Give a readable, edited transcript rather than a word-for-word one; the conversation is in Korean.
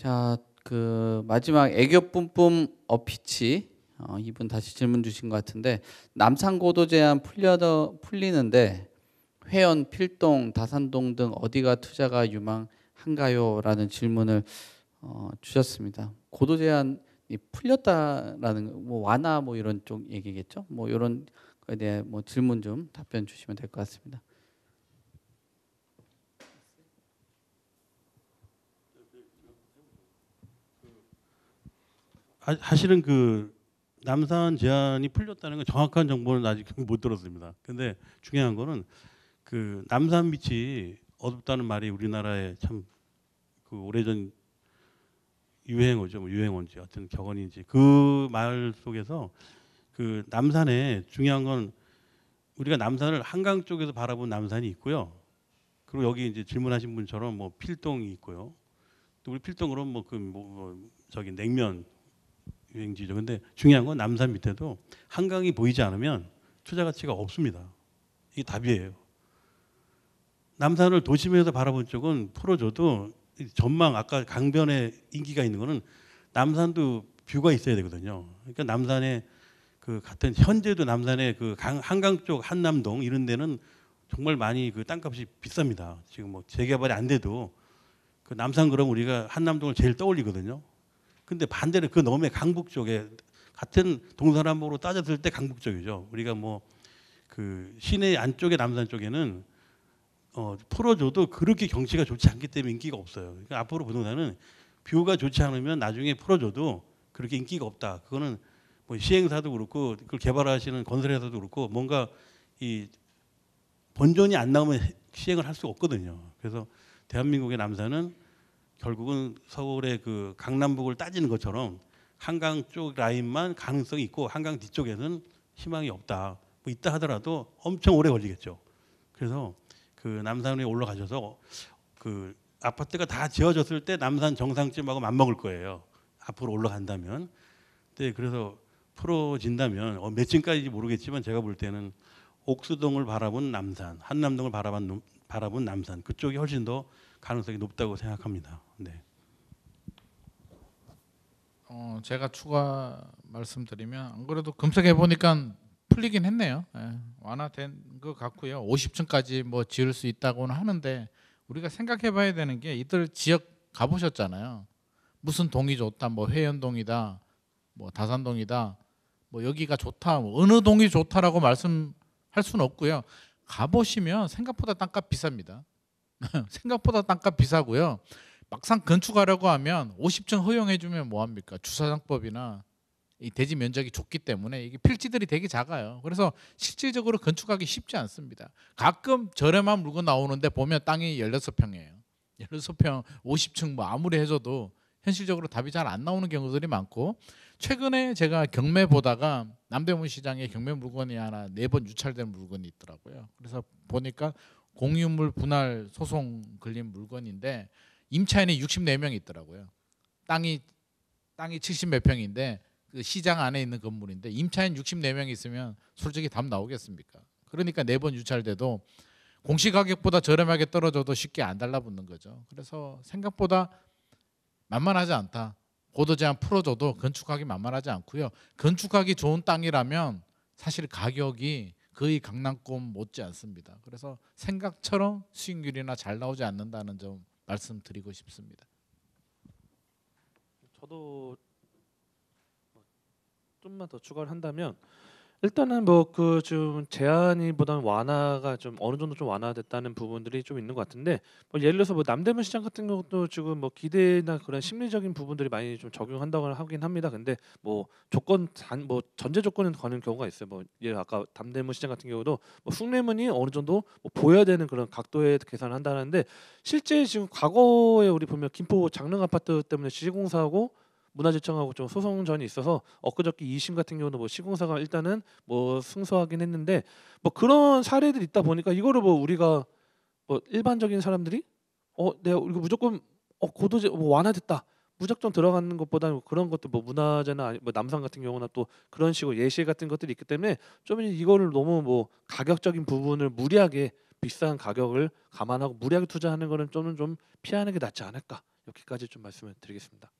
자, 그 마지막 애교 뿜뿜 어피치 이분 다시 질문 주신 것 같은데 남산 고도 제한 풀리는데 회원, 필동, 다산동 등 어디가 투자가 유망한가요? 라는 질문을 주셨습니다. 고도 제한이 풀렸다라는 뭐 완화 뭐 이런 쪽 얘기겠죠? 뭐 이런 거에 대해 뭐 질문 좀 답변 주시면 될 것 같습니다. 사실은 그 남산 제한이 풀렸다는 건 정확한 정보는 아직 못 들었습니다. 근데 중요한 거는 그 남산 빛이 어둡다는 말이 우리나라에 참 그 오래전 유행어죠. 뭐 유행어인지 어떤 격언인지 그 말 속에서 그 남산에 중요한 건 우리가 남산을 한강 쪽에서 바라본 남산이 있고요. 그리고 여기 이제 질문하신 분처럼 뭐 필동이 있고요. 또 우리 필동 그럼 뭐 저기 냉면 유행지죠. 근데 중요한 건 남산 밑에도 한강이 보이지 않으면 투자 가치가 없습니다. 이게 답이에요. 남산을 도심에서 바라본 쪽은 풀어줘도 전망 아까 강변에 인기가 있는 거는 남산도 뷰가 있어야 되거든요. 그러니까 남산에 그 같은 현재도 남산에 그 한강 쪽 한남동 이런 데는 정말 많이 그 땅값이 비쌉니다. 지금 뭐 재개발이 안 돼도 그 남산 그럼 우리가 한남동을 제일 떠올리거든요. 근데 반대로 그 너머에 강북 쪽에 같은 동서남북으로 따졌을 때 강북 쪽이죠. 우리가 뭐 그 시내 안쪽에 남산 쪽에는 풀어줘도 그렇게 경치가 좋지 않기 때문에 인기가 없어요. 그러니까 앞으로 부동산은 뷰가 좋지 않으면 나중에 풀어줘도 그렇게 인기가 없다. 그거는 뭐 시행사도 그렇고 그걸 개발하시는 건설회사도 그렇고 뭔가 이 본전이 안 나오면 시행을 할 수 없거든요. 그래서 대한민국의 남산은 결국은 서울의 그 강남북을 따지는 것처럼 한강 쪽 라인만 가능성이 있고 한강 뒤쪽에는 희망이 없다. 뭐 있다 하더라도 엄청 오래 걸리겠죠. 그래서 그 남산에 올라가셔서 그 아파트가 다 지어졌을 때 남산 정상쯤하고 맞먹을 거예요. 앞으로 올라간다면. 네, 그래서 풀어진다면 몇 층까지인지 모르겠지만 제가 볼 때는 옥수동을 바라본 남산, 한남동을 바라본 남산 그쪽이 훨씬 더 가능성이 높다고 생각합니다. 네. 제가 추가 말씀드리면 안 그래도 검색해 보니까 풀리긴 했네요. 예, 완화된 것 같고요. 50층까지 뭐 지을 수 있다고는 하는데 우리가 생각해 봐야 되는 게 이들 지역 가보셨잖아요. 무슨 동이 좋다, 뭐 회연동이다, 뭐 다산동이다, 뭐 여기가 좋다, 뭐 어느 동이 좋다라고 말씀할 수는 없고요. 가보시면 생각보다 땅값 비쌉니다. 생각보다 땅값 비싸고요. 막상 건축하려고 하면 50층 허용해주면 뭐합니까? 주차장법이나 이 대지 면적이 좁기 때문에 이게 필지들이 되게 작아요. 그래서 실질적으로 건축하기 쉽지 않습니다. 가끔 저렴한 물건 나오는데 보면 땅이 16평이에요. 16평 50층 뭐 아무리 해줘도 현실적으로 답이 잘 안 나오는 경우들이 많고, 최근에 제가 경매 보다가 남대문 시장에 경매 물건이 하나 4번 유찰된 물건이 있더라고요. 그래서 보니까 공유물 분할 소송 걸린 물건인데 임차인이 64명이 있더라고요. 땅이 70 몇 평인데 그 시장 안에 있는 건물인데 임차인 64명이 있으면 솔직히 답 나오겠습니까? 그러니까 4번 유찰돼도 공시가격보다 저렴하게 떨어져도 쉽게 안 달라붙는 거죠. 그래서 생각보다 만만하지 않다. 고도 제한 풀어줘도 건축하기 만만하지 않고요. 건축하기 좋은 땅이라면 사실 가격이 거의 강남권 못지 않습니다. 그래서 생각처럼 수익률이나 잘 나오지 않는다는 점 말씀드리고 싶습니다. 저도 좀만 더 추가를 한다면 일단은 뭐 그 좀 제한이보다는 완화가 좀 어느 정도 좀 완화됐다는 부분들이 좀 있는 것 같은데, 뭐 예를 들어서 뭐 남대문 시장 같은 경우도 지금 뭐 기대나 그런 심리적인 부분들이 많이 좀 적용한다고 하긴 합니다. 근데 뭐 뭐 전제 조건은 거는 경우가 있어요. 뭐 예를 아까 남대문 시장 같은 경우도 뭐 숭례문이 어느 정도 뭐 보여야 되는 그런 각도에 계산을 한다는데, 실제 지금 과거에 우리 보면 김포 장릉 아파트 때문에 시공사하고 문화재청하고 좀 소송전이 있어서 엊그저께 2심 같은 경우는 뭐 시공사가 일단은 뭐 승소하긴 했는데, 뭐 그런 사례들이 있다 보니까 이거를 뭐 우리가 뭐 일반적인 사람들이 내가 이거 무조건 고도제 뭐 완화됐다 무작정 들어가는 것보다는 그런 것도 뭐 문화재나 뭐 남산 같은 경우나 또 그런 식으로 예시 같은 것들이 있기 때문에 좀 이거를 너무 뭐 가격적인 부분을 무리하게 비싼 가격을 감안하고 무리하게 투자하는 거는 좀 피하는 게 낫지 않을까, 여기까지 좀 말씀을 드리겠습니다.